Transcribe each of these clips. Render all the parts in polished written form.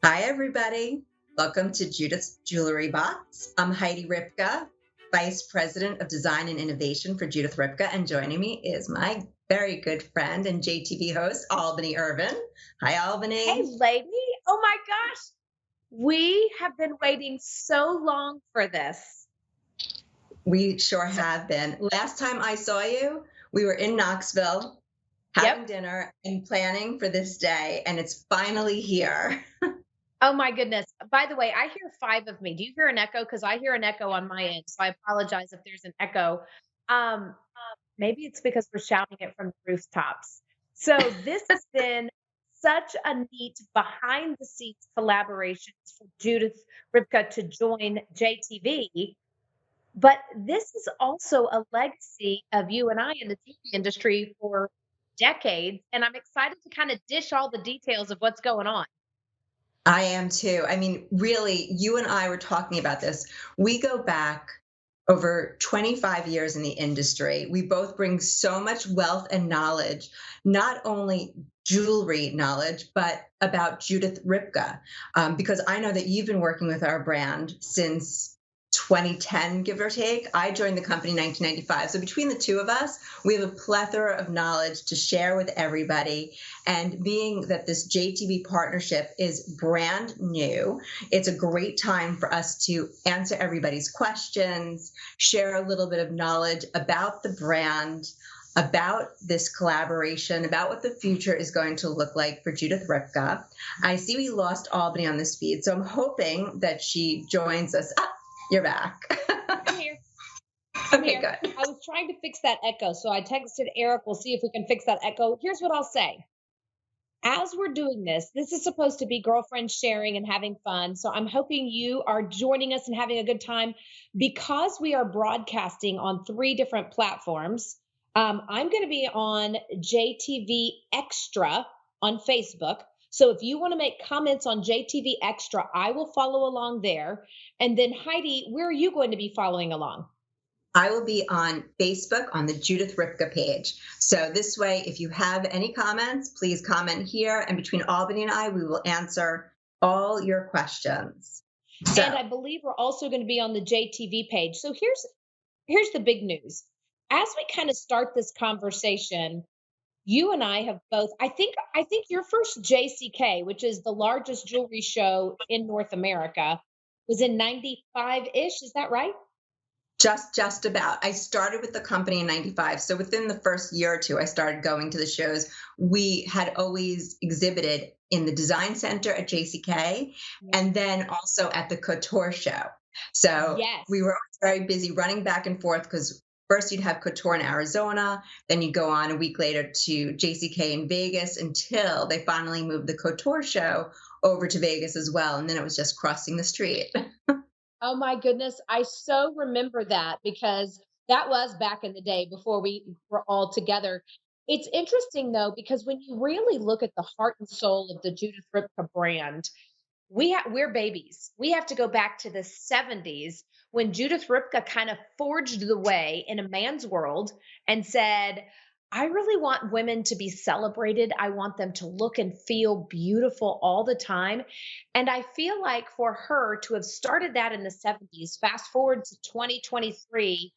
Hi, everybody. Welcome to Judith's Jewelry Box. I'm Heidi Ripka, Vice President of Design and Innovation for Judith Ripka, and joining me is my very good friend and JTV host, Albany Irvin. Hi, Hey, Albany. lady. Oh my gosh. We have been waiting so long for this. We sure So, have been. Last time I saw you, we were in Knoxville yep. having dinner and planning for this day, and it's finally here. Oh my goodness. By the way, I hear five of me. Do you hear an echo? Because I hear an echo on my end. So I apologize if there's an echo. Um, Maybe it's because we're shouting it from the rooftops. So this has been such a neat behind the scenes collaboration for Judith Ripka to join JTV. But this is also a legacy of you and I in the TV industry for decades, and I'm excited to kind of dish all the details of what's going on. I am too. I mean, really, you and I were talking about this. We go back over 25 years in the industry. We both bring so much wealth and knowledge, not only jewelry knowledge, but about Judith Ripka. Because I know that you've been working with our brand since 2010, give or take. I joined the company in 1995. So between the two of us, we have a plethora of knowledge to share with everybody. And being that this JTV partnership is brand new, it's a great time for us to answer everybody's questions, share a little bit of knowledge about the brand, about this collaboration, about what the future is going to look like for Judith Ripka. I see we lost Albany on this feed, so I'm hoping that she joins us. Ah, you're back. I'm here. I'm Okay, here. good. I was trying to fix that echo. So I texted Eric, we'll see if we can fix that echo. Here's what I'll say. As we're doing this is supposed to be girlfriends sharing and having fun. So I'm hoping you are joining us and having a good time because we are broadcasting on three different platforms. I'm going to be on JTV Extra on Facebook. So if you want to make comments on JTV Extra, I will follow along there. And then Heidi, where are you going to be following along? I will be on Facebook on the Judith Ripka page. So this way, if you have any comments, please comment here. And between Albany and I, we will answer all your questions. And So I believe we're also going to be on the JTV page. So here's the big news. As we kind of start this conversation, you and I have both I think your first JCK, which is the largest jewelry show in North America, was in 95-ish, is that right? just about. I started with the company in 95. So within the first year or two, I started going to the shows. We had always exhibited in the design center at JCK Yeah. and then also at the Couture show. So we Yes. were very busy running back and forth because first you'd have Couture in Arizona, then you'd go on a week later to JCK in Vegas until they finally moved the Couture show over to Vegas as well. And then it was just crossing the street. Oh my goodness, I so remember that because that was back in the day before we were all together. It's interesting though because when you really look at the heart and soul of the Judith Ripka brand, we're babies. We have to go back to the 70s when Judith Ripka kind of forged the way in a man's world and said, I really want women to be celebrated. I want them to look and feel beautiful all the time. And I feel like for her to have started that in the 70s, fast forward to 2023,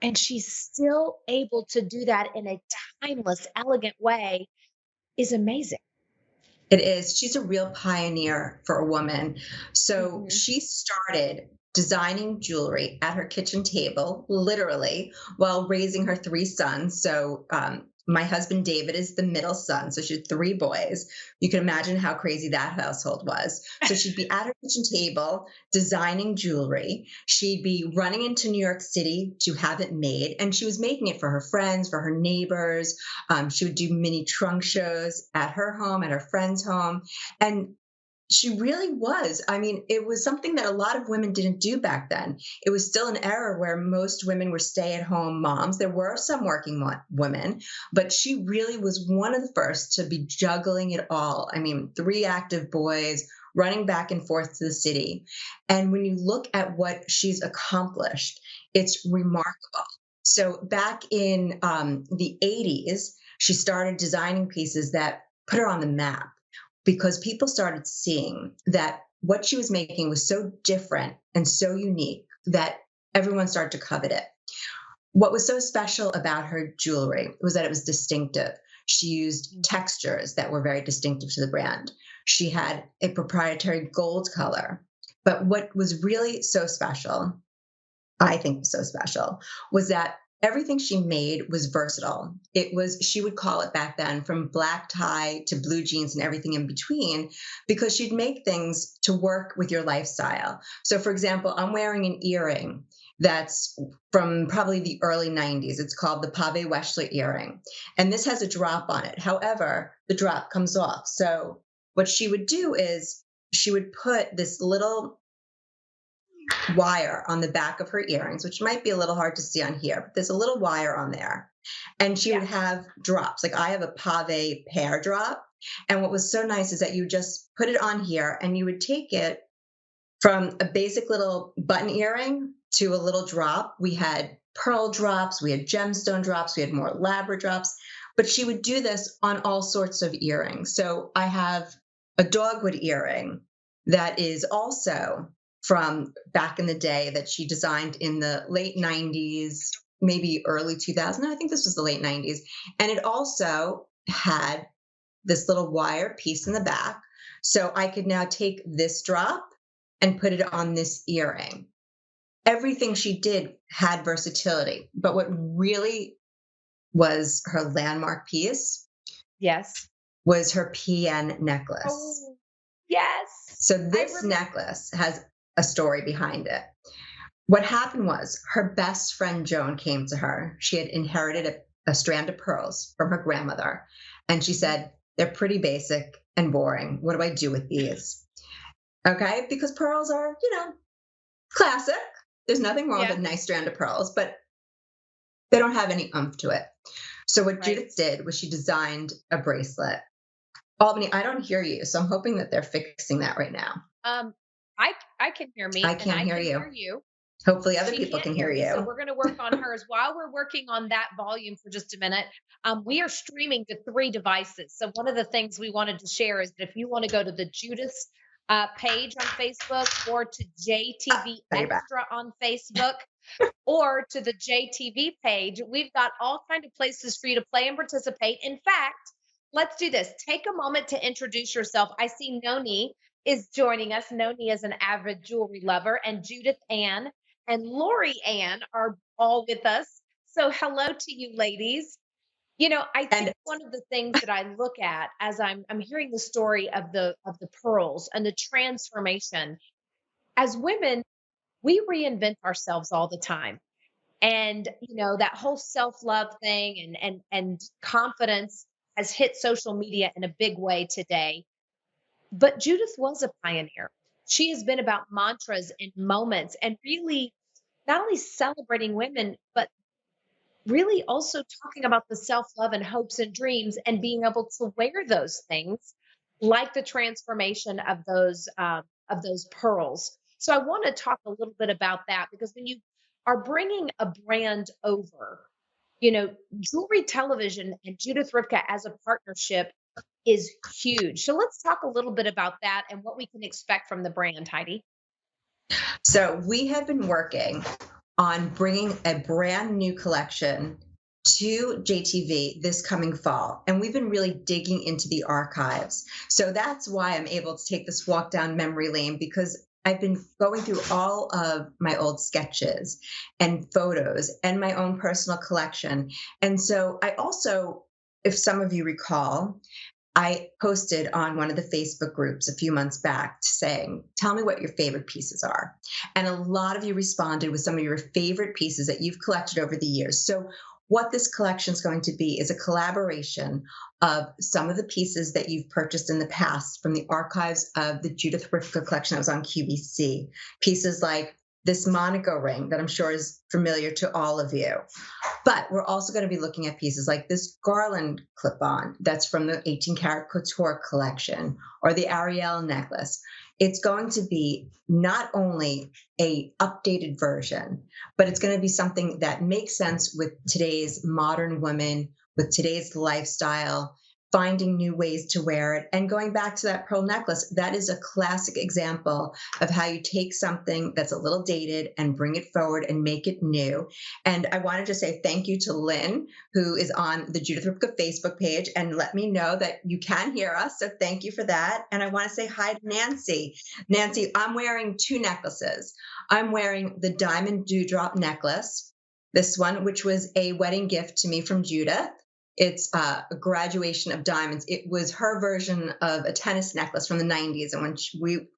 and she's still able to do that in a timeless, elegant way is amazing. It is. She's a real pioneer for a woman. So Mhm. she started designing jewelry at her kitchen table, literally, while raising her three sons. So my husband David is the middle son. So she had three boys. You can imagine how crazy that household was. So she'd be at her kitchen table designing jewelry. She'd be running into New York City to have it made. And she was making it for her friends, for her neighbors. She would do mini trunk shows at her home, at her friend's home. And she really was. I mean, it was something that a lot of women didn't do back then. It was still an era where most women were stay at home moms. There were some working women, but she really was one of the first to be juggling it all. I mean, three active boys running back and forth to the city. And when you look at what she's accomplished, it's remarkable. So back in the 80s, she started designing pieces that put her on the map. because people started seeing that what she was making was so different and so unique that everyone started to covet it. What was so special about her jewelry was that it was distinctive. She used textures that were very distinctive to the brand. She had a proprietary gold color. But what was really so special, I think was so special, was that everything she made was versatile. It was, she would call it back then, from black tie to blue jeans and everything in between, because she'd make things to work with your lifestyle. So, for example, I'm wearing an earring that's from probably the early 90s. It's called the Pave Wechsler earring. And this has a drop on it. However, the drop comes off. So, what she would do is she would put this little wire on the back of her earrings, which might be a little hard to see on here, but there's a little wire on there. And she would have drops. Like I have a pave pear drop. And what was so nice is that you just put it on here and you would take it from a basic little button earring to a little drop. We had pearl drops, we had gemstone drops, we had more elaborate drops, but she would do this on all sorts of earrings. So I have a dogwood earring that is also from back in the day that she designed in the late 90s, maybe early 2000. I think this was the late 90s. And it also had this little wire piece in the back. So I could now take this drop and put it on this earring. Everything she did had versatility, but what really was her landmark piece Yes. was her PN necklace. Oh, yes. So this necklace has a story behind it. What happened was her best friend Joan came to her. She had inherited a strand of pearls from her grandmother. And she said, they're pretty basic and boring. What do I do with these? Okay, because pearls are, classic. There's nothing wrong with a nice strand of pearls, but they don't have any oomph to it. So what Judith did was she designed a bracelet. Albany, I don't hear you, so I'm hoping that they're fixing that right now. I can hear me. I can't hear you. Hear you. Hopefully other people can hear you. So we're going to work on hers. While we're working on that volume for just a minute, we are streaming to 3 devices. So one of the things we wanted to share is that if you want to go to the Judith's page on Facebook, or to JTV Extra on Facebook, or to the JTV page, we've got all kinds of places for you to play and participate. In fact, let's do this. Take a moment to introduce yourself. I see Noni is joining us. Noni is an avid jewelry lover, and Judith Ann and Lori Ann are all with us. So hello to you ladies. I think one of the things that I look at as I'm hearing the story of the pearls and the transformation, as women, we reinvent ourselves all the time. And that whole self-love thing and confidence has hit social media in a big way today. But Judith was a pioneer. She has been about mantras and moments, and really not only celebrating women, but really also talking about the self-love and hopes and dreams, and being able to wear those things, like the transformation of those pearls. So I want to talk a little bit about that, because when you are bringing a brand over, Jewelry Television and Judith Ripka as a partnership is huge. So let's talk a little bit about that and what we can expect from the brand, Heidi. So we have been working on bringing a brand new collection to JTV this coming fall. And we've been really digging into the archives. So that's why I'm able to take this walk down memory lane, because I've been going through all of my old sketches and photos and my own personal collection. And so I also, if some of you recall, I posted on one of the Facebook groups a few months back saying, tell me what your favorite pieces are. And a lot of you responded with some of your favorite pieces that you've collected over the years. So what this collection is going to be is a collaboration of some of the pieces that you've purchased in the past from the archives of the Judith Ripka collection that was on QVC. Pieces like this Monaco ring that I'm sure is familiar to all of you. But we're also going to be looking at pieces like this garland clip-on that's from the 18 karat couture collection, or the Ariel necklace. It's going to be not only a updated version, but it's going to be something that makes sense with today's modern women, with today's lifestyle, finding new ways to wear it. And going back to that pearl necklace, that is a classic example of how you take something that's a little dated and bring it forward and make it new. And I wanted to say thank you to Lynn, who is on the Judith Ripka Facebook page, and let me know that you can hear us. So thank you for that. And I want to say hi to Nancy. Nancy, I'm wearing two necklaces. I'm wearing the diamond dewdrop necklace, this one, which was a wedding gift to me from Judith. It's a graduation of diamonds. It was her version of a tennis necklace from the 90s. And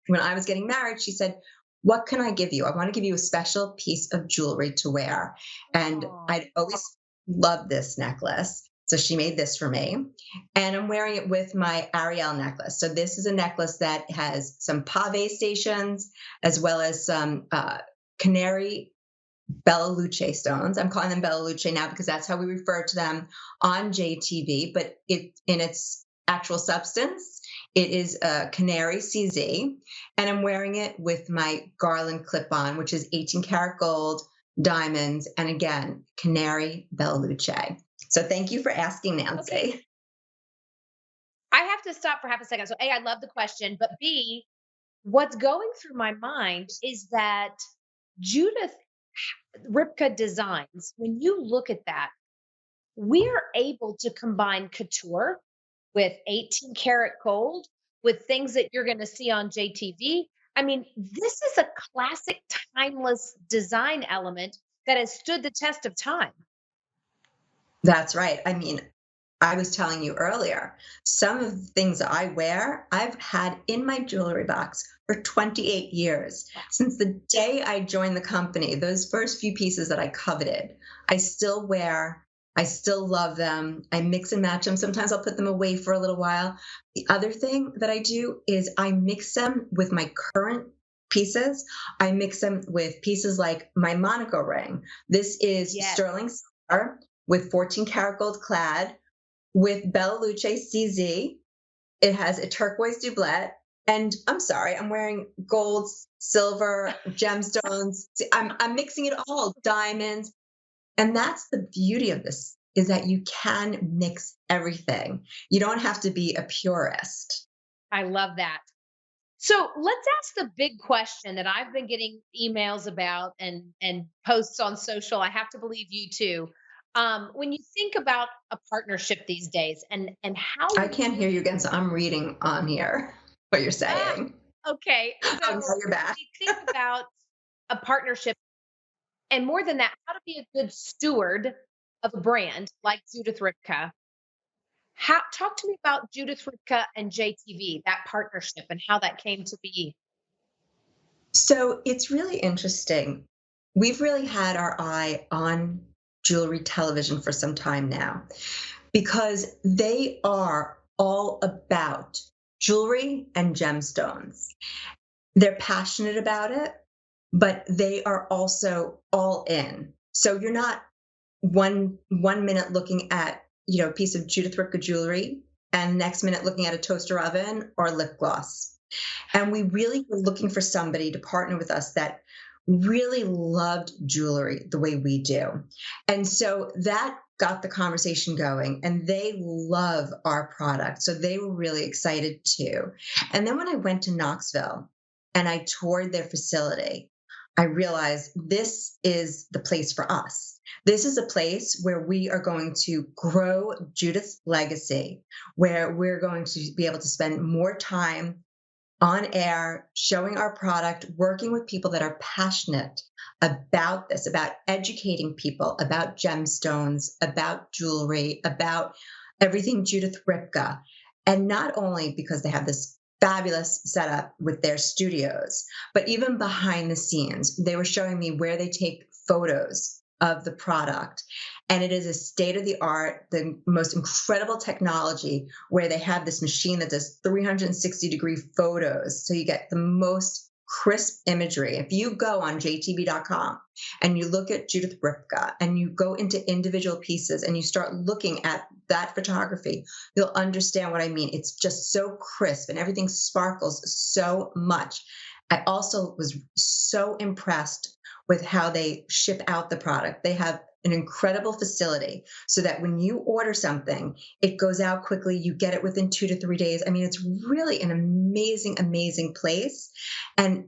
when I was getting married, she said, "What can I give you? I want to give you a special piece of jewelry to wear." And Aw. I'd always loved this necklace. So she made this for me. And I'm wearing it with my Ariel necklace. So this is a necklace that has some pave stations as well as some canary Bella Luce stones. I'm calling them Bella Luce now because that's how we refer to them on JTV, but in its actual substance, it is a canary CZ. And I'm wearing it with my garland clip on, which is 18 karat gold, diamonds, and again, canary Bella Luce. So thank you for asking, Nancy. Okay. I have to stop for half a second. So A, I love the question, but B, what's going through my mind is that Judith Ripka designs, when you look at that, we're able to combine couture with 18 karat gold with things that you're going to see on JTV. I mean, this is a classic, timeless design element that has stood the test of time. That's right. I mean, I was telling you earlier, some of the things I wear, I've had in my jewelry box for 28 years. Since the day I joined the company, those first few pieces that I coveted, I still wear. I still love them. I mix and match them. Sometimes I'll put them away for a little while. The other thing that I do is I mix them with my current pieces. I mix them with pieces like my Monaco ring. This is Yes. sterling silver with 14 karat gold clad with Bella Luce CZ. It has a turquoise doublet. And I'm sorry, I'm wearing gold, silver, gemstones. I'm mixing it all, diamonds. And that's the beauty of this, is that you can mix everything. You don't have to be a purist. I love that. So let's ask the big question that I've been getting emails about and posts on social. I have to believe you too. When you think about a partnership these days and how I can't hear you again, so I'm reading on here what you're Ah, saying. okay. Oh, So now you're back. when you think about a partnership, and more than that, how to be a good steward of a brand like Judith Ripka. How talk to me about Judith Ripka and JTV, that partnership and how that came to be. So it's really interesting. We've really had our eye on jewelry television for some time now because they are all about jewelry and gemstones. They're passionate about it, but they are also all in. So you're not one minute looking at, a piece of Judith Ripka jewelry and next minute looking at a toaster oven or lip gloss. And we really were looking for somebody to partner with us that really loved jewelry the way we do. And so that got the conversation going, and they love our product. So they were really excited too. And then when I went to Knoxville and I toured their facility, I realized this is the place for us. This is a place where we are going to grow Judith's legacy, where we're going to be able to spend more time on air, showing our product, working with people that are passionate about this, about educating people about gemstones, about jewelry, about everything Judith Ripka. And not only because they have this fabulous setup with their studios, but even behind the scenes, they were showing me where they take photos of the product. And it is a state of the art, the most incredible technology where they have this machine that does 360-degree photos. So you get the most crisp imagery. If you go on jtv.com and you look at Judith Ripka and you go into individual pieces and you start looking at that photography, you'll understand what I mean. It's just so crisp and everything sparkles so much. I also was so impressed with how they ship out the product. They have an incredible facility so that when you order something, it goes out quickly. You get it within 2 to 3 days. I mean, it's really an amazing, amazing place. And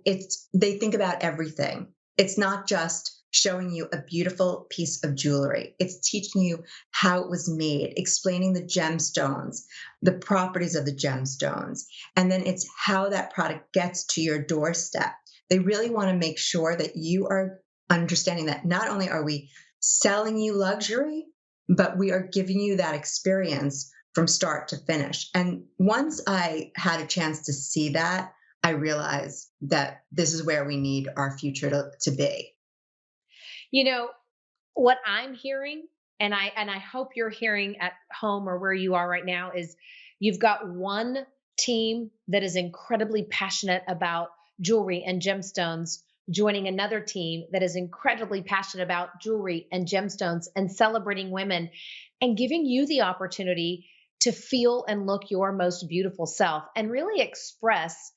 they think about everything. It's not just showing you a beautiful piece of jewelry. It's teaching you how it was made, explaining the gemstones, the properties of the gemstones, and then it's how that product gets to your doorstep. They really want to make sure that you are understanding that not only are we selling you luxury, but we are giving you that experience from start to finish. And once I had a chance to see that, I realized that this is where we need our future to be. You know, what I'm hearing, and I hope you're hearing at home or where you are right now, is you've got one team that is incredibly passionate about jewelry and gemstones joining another team that is incredibly passionate about jewelry and gemstones and celebrating women and giving you the opportunity to feel and look your most beautiful self and really express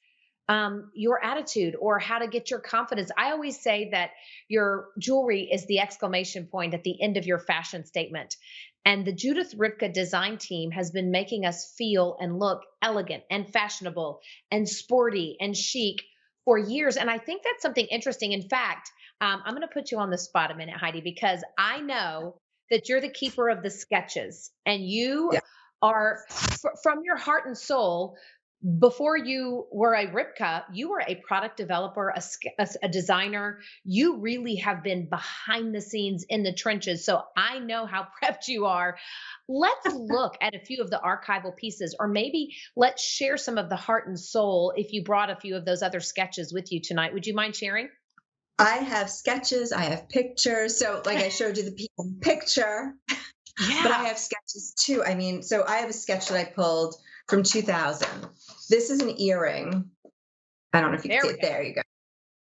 your attitude or how to get your confidence. I always say that your jewelry is the exclamation point at the end of your fashion statement. And the Judith Ripka design team has been making us feel and look elegant and fashionable and sporty and chic for years. And I think that's something interesting. In fact, I'm going to put you on the spot a minute, Heidi, because I know that you're the keeper of the sketches and you Yeah. are from your heart and soul. Before you were a Ripka, you were a product developer, a designer. You really have been behind the scenes in the trenches. So I know how prepped you are. Let's look at a few of the archival pieces, or maybe let's share some of the heart and soul if you brought a few of those other sketches with you tonight. Would you mind sharing? I have sketches, I have pictures. So, like I showed you the people picture, but I Yeah. have sketches too. I mean, so I have a sketch that I pulled from 2000. This is an earring. I don't know if you can There see we it. go. There you go.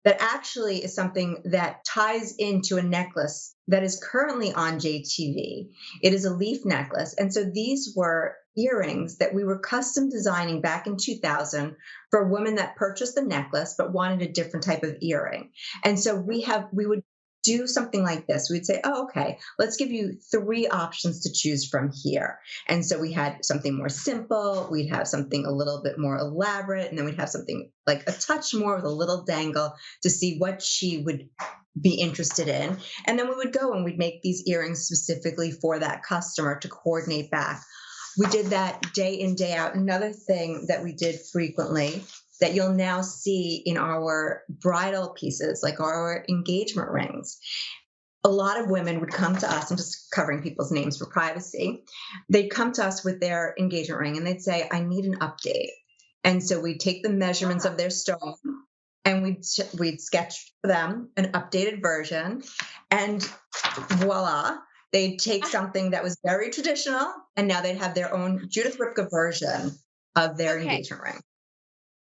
That actually is something that ties into a necklace that is currently on JTV. It is a leaf necklace. And so these were earrings that we were custom designing back in 2000 for women that purchased the necklace but wanted a different type of earring. And so we would do something like this. We'd say, oh, okay, let's give you 3 options to choose from here. And so we had something more simple, we'd have something a little bit more elaborate, and then we'd have something like a touch more with a little dangle to see what she would be interested in. And then we would go and we'd make these earrings specifically for that customer to coordinate back. We did that day in, day out. Another thing that we did frequently that you'll now see in our bridal pieces, like our engagement rings. A lot of women would come to us, I'm just covering people's names for privacy. They'd come to us with their engagement ring and they'd say, I need an update. And so we'd take the measurements of their stone and we'd sketch for them an updated version, and voila, they'd take something that was very traditional and now they'd have their own Judith Ripka version of their Okay. engagement ring.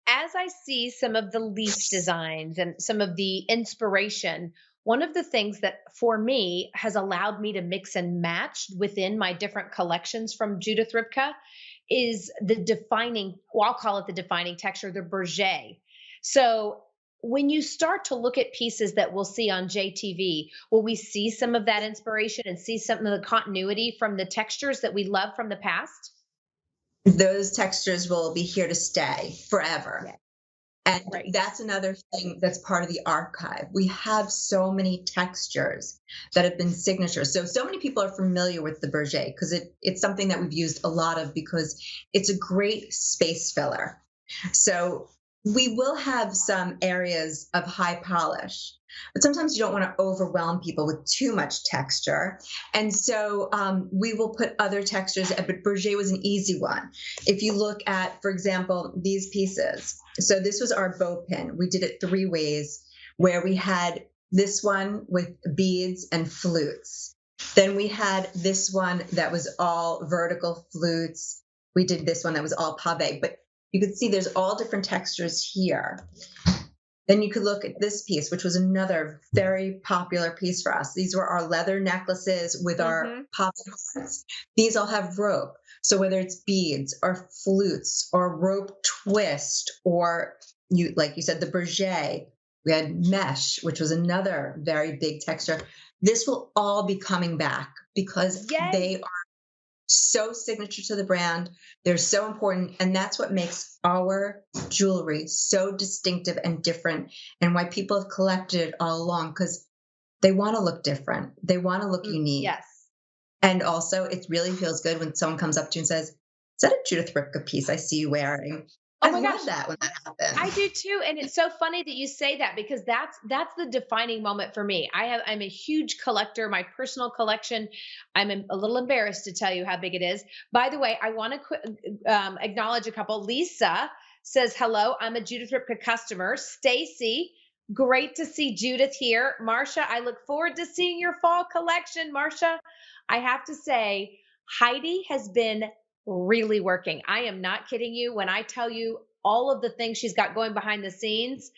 As I see some of the leaf designs and some of the inspiration, one of the things that for me has allowed me to mix and match within my different collections from Judith Ripka is the defining, well, I'll call it the defining texture, the berger. So when you start to look at pieces that we'll see on JTV, will we see some of that inspiration and see some of the continuity from the textures that we love from the past? Those textures will be here to stay forever. Yeah. And Right. that's another thing that's part of the archive. We have so many textures that have been signatures. So many people are familiar with the Berger because it's something that we've used a lot of because it's a great space filler. So we will have some areas of high polish, but sometimes you don't want to overwhelm people with too much texture. And so we will put other textures, but Berger was an easy one. If you look at, for example, these pieces. So this was our bow pin. We did it 3 ways, where we had this one with beads and flutes. Then we had this one that was all vertical flutes. We did this one that was all pave, but you could see there's all different textures here. Then you could look at this piece, which was another very popular piece for us. These were our leather necklaces with our poplars. These all have rope. So whether it's beads or flutes or rope twist, or like you said, the berger, we had mesh, which was another very big texture. This will all be coming back because Yay. they are so signature to the brand. They're so important. And that's what makes our jewelry so distinctive and different, and why people have collected it all along, because they want to look different. They want to look unique. Yes. And also, it really feels good when someone comes up to you and says, "Is that a Judith Ripka piece I see you wearing?" Oh I my gosh. love that when that I happens. do too, and it's so funny that you say that because that's the defining moment for me. I'm a huge collector. My personal collection, a little embarrassed to tell you how big it is. By the way, I want to acknowledge a couple. Lisa says hello. I'm a Judith Ripka customer. Stacy, great to see Judith here. Marcia, I look forward to seeing your fall collection. Marcia, I have to say, Heidi has been really working. I am not kidding you when I tell you all of the things she's got going behind the scenes.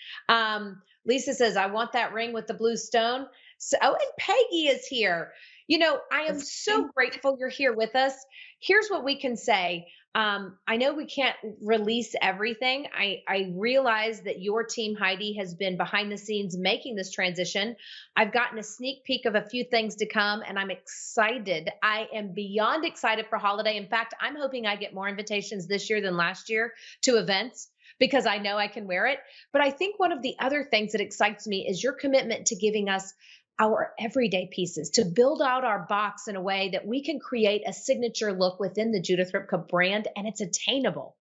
Lisa says, I want that ring with the blue stone. So, oh, and Peggy is here. I am so grateful you're here with us. Here's what we can say. I know we can't release everything. I realize that your team, Heidi, has been behind the scenes making this transition. I've gotten a sneak peek of a few things to come, and I'm excited. I am beyond excited for holiday. In fact, I'm hoping I get more invitations this year than last year to events because I know I can wear it. But I think one of the other things that excites me is your commitment to giving us our everyday pieces, to build out our box in a way that we can create a signature look within the Judith Ripka brand, and it's attainable.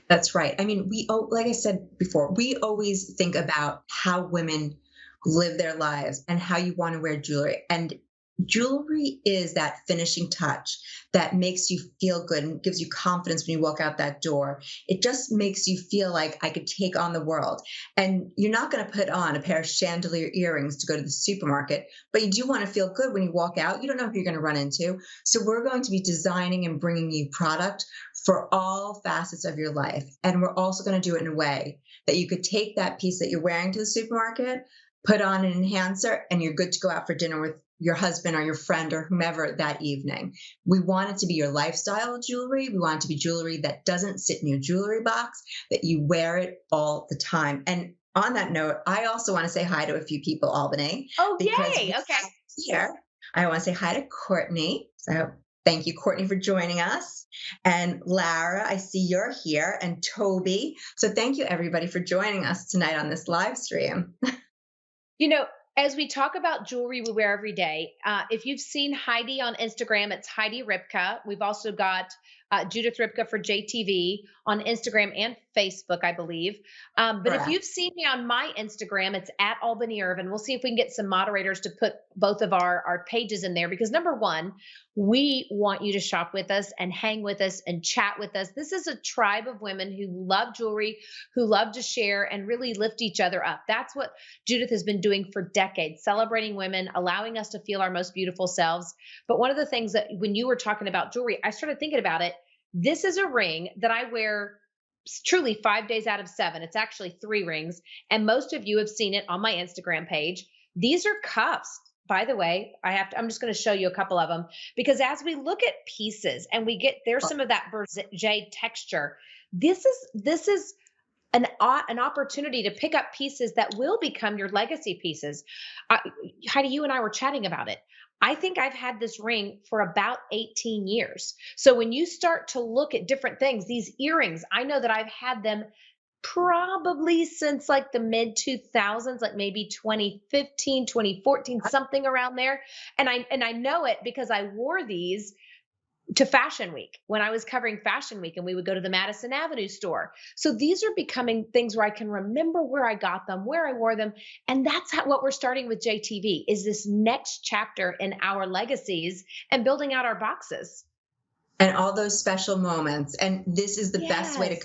That's right. I mean, like I said before, we always think about how women live their lives and how you want to wear jewelry. And jewelry is that finishing touch that makes you feel good and gives you confidence when you walk out that door. It just makes you feel like I could take on the world. And you're not going to put on a pair of chandelier earrings to go to the supermarket, but you do want to feel good when you walk out. You don't know who you're going to run into. So we're going to be designing and bringing you product for all facets of your life. And we're also going to do it in a way that you could take that piece that you're wearing to the supermarket, put on an enhancer, and you're good to go out for dinner with your husband or your friend or whomever that evening. We want it to be your lifestyle jewelry. We want it to be jewelry that doesn't sit in your jewelry box, that you wear it all the time. And on that note, I also want to say hi to a few people, Albany, Oh, because yay. Okay. here I want to say hi to Courtney. So thank you, Courtney, for joining us. And Lara, I see you're here, and Toby. So thank you, everybody, for joining us tonight on this live stream. You know, as we talk about jewelry we wear every day, if you've seen Heidi on Instagram, it's Heidi Ripka. We've also got Judith Ripka for JTV on Instagram and Facebook, I believe. But if Correct. you've seen me on my Instagram, it's at Albany Irvin. We'll see if we can get some moderators to put both of our pages in there because number one, we want you to shop with us and hang with us and chat with us. This is a tribe of women who love jewelry, who love to share and really lift each other up. That's what Judith has been doing for decades, celebrating women, allowing us to feel our most beautiful selves. But one of the things that when you were talking about jewelry, I started thinking about it. This is a ring that I wear truly 5 days out of 7. It's actually 3 rings. And most of you have seen it on my Instagram page. These are cuffs. By the way, I'm just going to show you a couple of them because as we look at pieces and there's some of that jade texture. This is an opportunity to pick up pieces that will become your legacy pieces. Heidi, you and I were chatting about it. I think I've had this ring for about 18 years. So when you start to look at different things, these earrings, I know that I've had them probably since like the mid 2000s, like maybe 2015, 2014, something around there. And I know it because I wore these to Fashion Week when I was covering Fashion Week and we would go to the Madison Avenue store. So these are becoming things where I can remember where I got them, where I wore them. And that's what we're starting with JTV is this next chapter in our legacies and building out our boxes. And all those special moments. And this is the best way to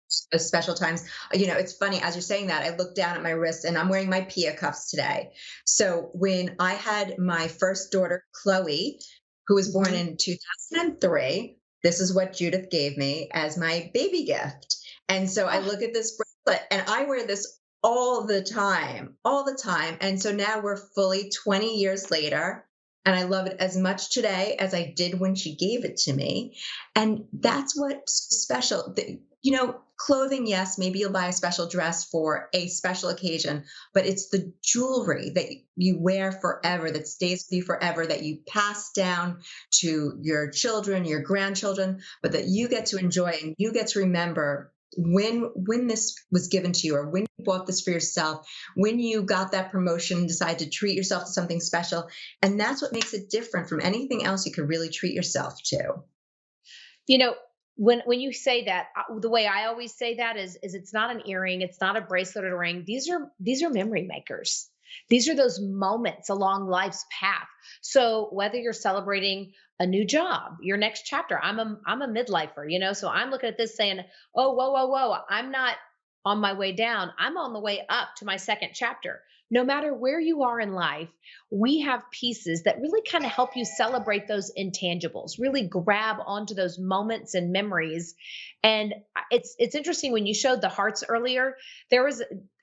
Yes. those special times. It's funny, as you're saying that, I look down at my wrist and I'm wearing my Pia cuffs today. So when I had my first daughter, Chloe, who was born in 2003, this is what Judith gave me as my baby gift. And so I Oh, look at this bracelet and I wear this all the time, all the time. And so now we're fully 20 years later. And I love it as much today as I did when she gave it to me. And that's what's special. clothing, yes, maybe you'll buy a special dress for a special occasion, but it's the jewelry that you wear forever, that stays with you forever, that you pass down to your children, your grandchildren, but that you get to enjoy and you get to remember when this was given to you, or when you bought this for yourself, when you got that promotion, decided to treat yourself to something special. And that's what makes it different from anything else you could really treat yourself to. You know, when you say that, the way I always say that is it's not an earring, it's not a bracelet or a ring. These are memory makers. These are those moments along life's path. So whether you're celebrating a new job, your next chapter, I'm a midlifer, so I'm looking at this saying, oh, whoa, whoa, whoa, I'm not on my way down. I'm on the way up to my second chapter. No matter where you are in life, we have pieces that really kind of help you celebrate those intangibles, really grab onto those moments and memories. And it's interesting when you showed the hearts earlier,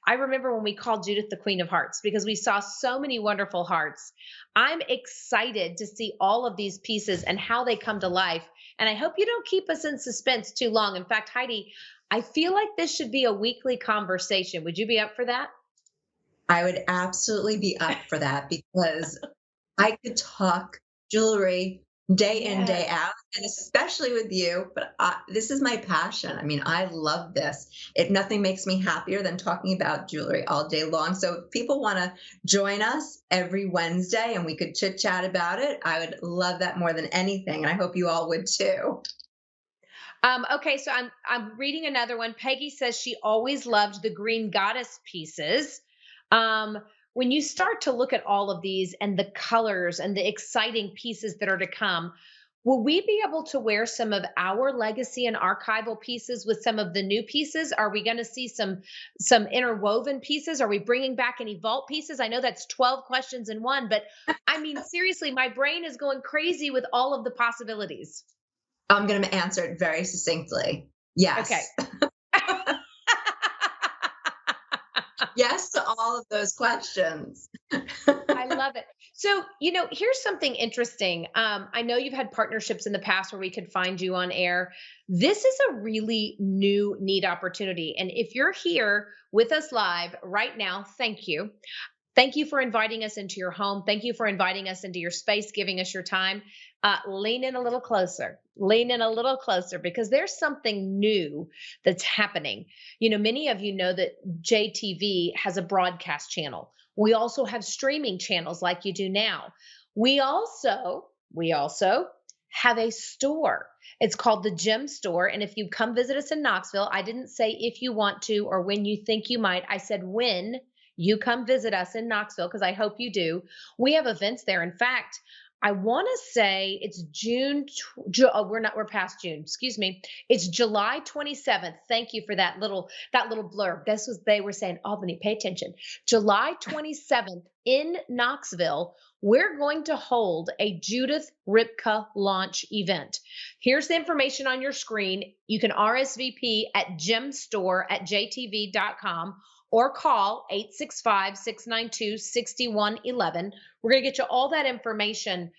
I remember when we called Judith the Queen of Hearts because we saw so many wonderful hearts. I'm excited to see all of these pieces and how they come to life. And I hope you don't keep us in suspense too long. In fact, Heidi, I feel like this should be a weekly conversation. Would you be up for that? I would absolutely be up for that because I could talk jewelry day in, day Yes. out, and especially with you. But this is my passion. I mean, I love this. If nothing makes me happier than talking about jewelry all day long. So if people want to join us every Wednesday and we could chit chat about it, I would love that more than anything. And I hope you all would too. Okay, so I'm reading another one. Peggy says she always loved the green goddess pieces. Um, when you start to look at all of these and the colors and the exciting pieces that are to come, will we be able to wear some of our legacy and archival pieces with some of the new pieces? Are we going to see some interwoven pieces? Are we bringing back any vault pieces? I know that's 12 questions in one, but I mean seriously, my brain is going crazy with all of the possibilities. I'm going to answer it very succinctly. Okay. Yes. Yes to all of those questions. I love it. So, here's something interesting. I know you've had partnerships in the past where we could find you on air. This is a really new, neat opportunity. And if you're here with us live right now, thank you. Thank you for inviting us into your home. Thank you for inviting us into your space, giving us your time. Lean in a little closer. Lean in a little closer because there's something new that's happening. Many of you know that JTV has a broadcast channel. We also have streaming channels like you do now. We also have a store. It's called the Gem Store. And if you come visit us in Knoxville, I didn't say if you want to or when you think you might. I said when you come visit us in Knoxville, because I hope you do. We have events there. In fact, I want to say it's we're past June. Excuse me. It's July 27th. Thank you for that little blurb. They were saying, Albany, pay attention. July 27th in Knoxville, we're going to hold a Judith Ripka launch event. Here's the information on your screen. You can RSVP at gemstore@jtv.com or call 865-692-6111. We're going to get you all that information.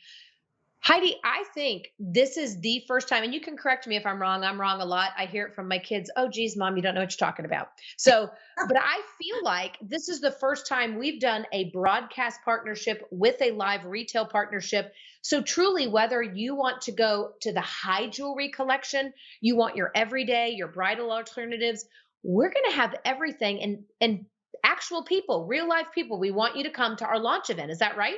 Heidi, I think this is the first time, and you can correct me if I'm wrong. I'm wrong a lot. I hear it from my kids. Oh, geez, mom, you don't know what you're talking about. So, but I feel like this is the first time we've done a broadcast partnership with a live retail partnership. So truly, whether you want to go to the high jewelry collection, you want your everyday, your bridal alternatives, we're going to have everything and actual people, real life people. We want you to come to our launch event. Is that right?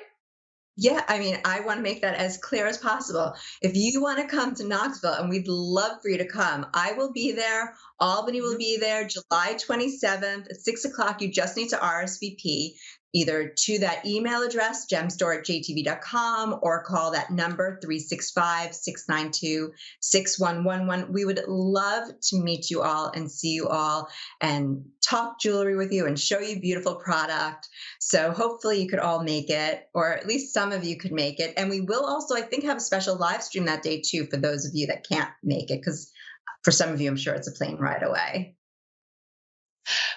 Yeah, I mean, I want to make that as clear as possible. If you want to come to Knoxville, and we'd love for you to come, I will be there. Albany will be there July 27th at 6 o'clock. You just need to RSVP either to that email address, gemstore@jtv.com, or call that number 365-692-6111. We would love to meet you all and see you all and talk jewelry with you and show you beautiful product. So hopefully you could all make it, or at least some of you could make it. And we will also, I think, have a special live stream that day too for those of you that can't make it, because for some of you, I'm sure it's a plane ride away.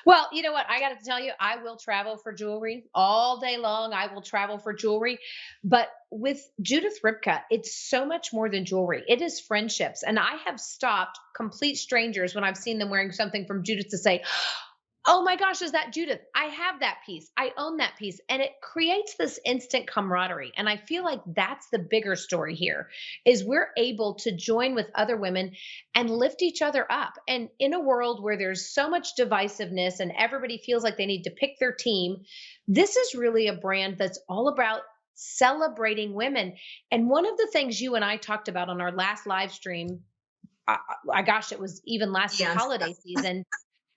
Well, you know what? I got to tell you, I will travel for jewelry all day long. I will travel for jewelry. But with Judith Ripka, it's so much more than jewelry. It is friendships. And I have stopped complete strangers when I've seen them wearing something from Judith to say, oh my gosh, is that Judith? I have that piece. I own that piece. And it creates this instant camaraderie. And I feel like that's the bigger story here is we're able to join with other women and lift each other up. And in a world where there's so much divisiveness and everybody feels like they need to pick their team, this is really a brand that's all about celebrating women. And one of the things you and I talked about on our last live stream, gosh, it was even last Yes. holiday season.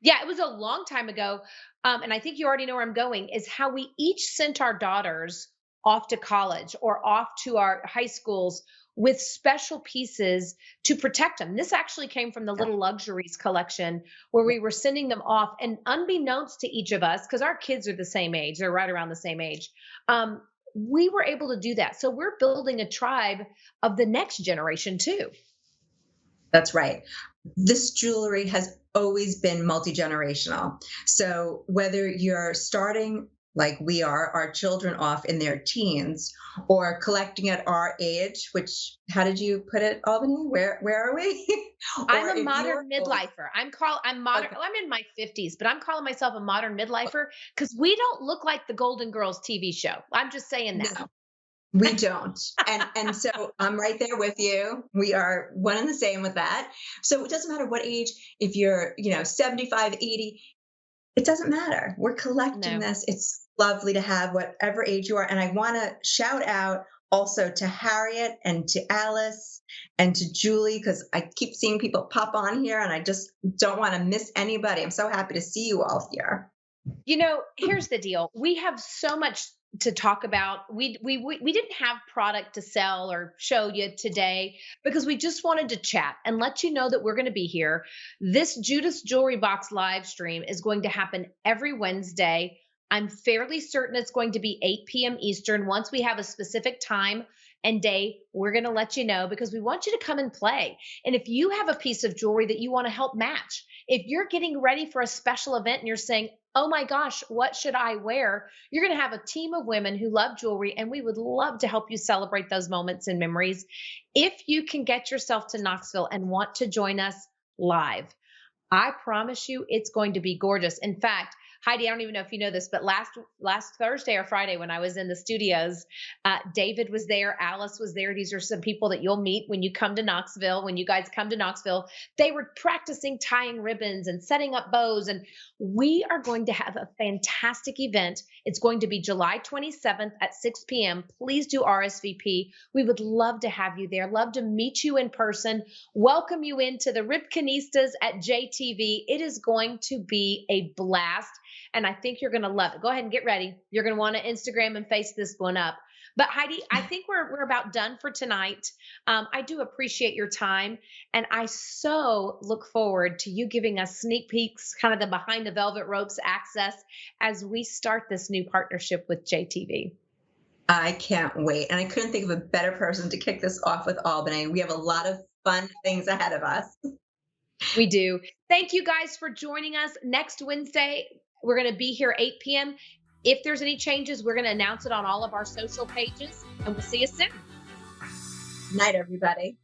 Yeah, it was a long time ago. And I think you already know where I'm going is how we each sent our daughters off to college or off to our high schools with special pieces to protect them. This actually came from the Yeah. Little Luxuries collection where we were sending them off. And unbeknownst to each of us, because our kids are the same age, they're right around the same age. We were able to do that. So we're building a tribe of the next generation too. That's right. This jewelry has always been multi-generational. So whether you're starting like we are, our children off in their teens, or collecting at our age, which how did you put it, Albany? Where are we? I'm Or a if you're modern midlifer. I'm modern. okay, Oh, I'm in my 50s, but I'm calling myself a modern midlifer because we don't look like the Golden Girls TV show. I'm just saying that. no, we don't. And so I'm right there with you. We are one and the same with that. So it doesn't matter what age, if you're, 75, 80, it doesn't matter. We're collecting No. this. It's lovely to have whatever age you are. And I want to shout out also to Harriet and to Alice and to Julie, because I keep seeing people pop on here and I just don't want to miss anybody. I'm so happy to see you all here. Here's the deal. We have so much to talk about. We didn't have product to sell or show you today because we just wanted to chat and let you know that we're going to be here. This Judas Jewelry Box live stream is going to happen every Wednesday. I'm fairly certain it's going to be 8 p.m. Eastern. Once we have a specific time and day, we're going to let you know because we want you to come and play. And if you have a piece of jewelry that you want to help match, if you're getting ready for a special event and you're saying, oh my gosh, what should I wear? You're going to have a team of women who love jewelry, and we would love to help you celebrate those moments and memories. If you can get yourself to Knoxville and want to join us live, I promise you it's going to be gorgeous. In fact, Heidi, I don't even know if you know this, but last Thursday or Friday when I was in the studios, David was there, Alice was there. These are some people that you'll meet when you come to Knoxville. When you guys come to Knoxville, they were practicing tying ribbons and setting up bows. And we are going to have a fantastic event. It's going to be July 27th at 6 p.m. Please do RSVP. We would love to have you there. Love to meet you in person. Welcome you into the Ripkanistas at JTV. It is going to be a blast. And I think you're going to love it. Go ahead and get ready. You're going to want to Instagram and face this one up. But Heidi, I think we're about done for tonight. I do appreciate your time. And I so look forward to you giving us sneak peeks, kind of the behind the velvet ropes access as we start this new partnership with JTV. I can't wait. And I couldn't think of a better person to kick this off with, Albany. We have a lot of fun things ahead of us. We do. Thank you guys for joining us. Next Wednesday, we're going to be here 8 p.m. If there's any changes, we're going to announce it on all of our social pages, and we'll see you soon. Night, everybody.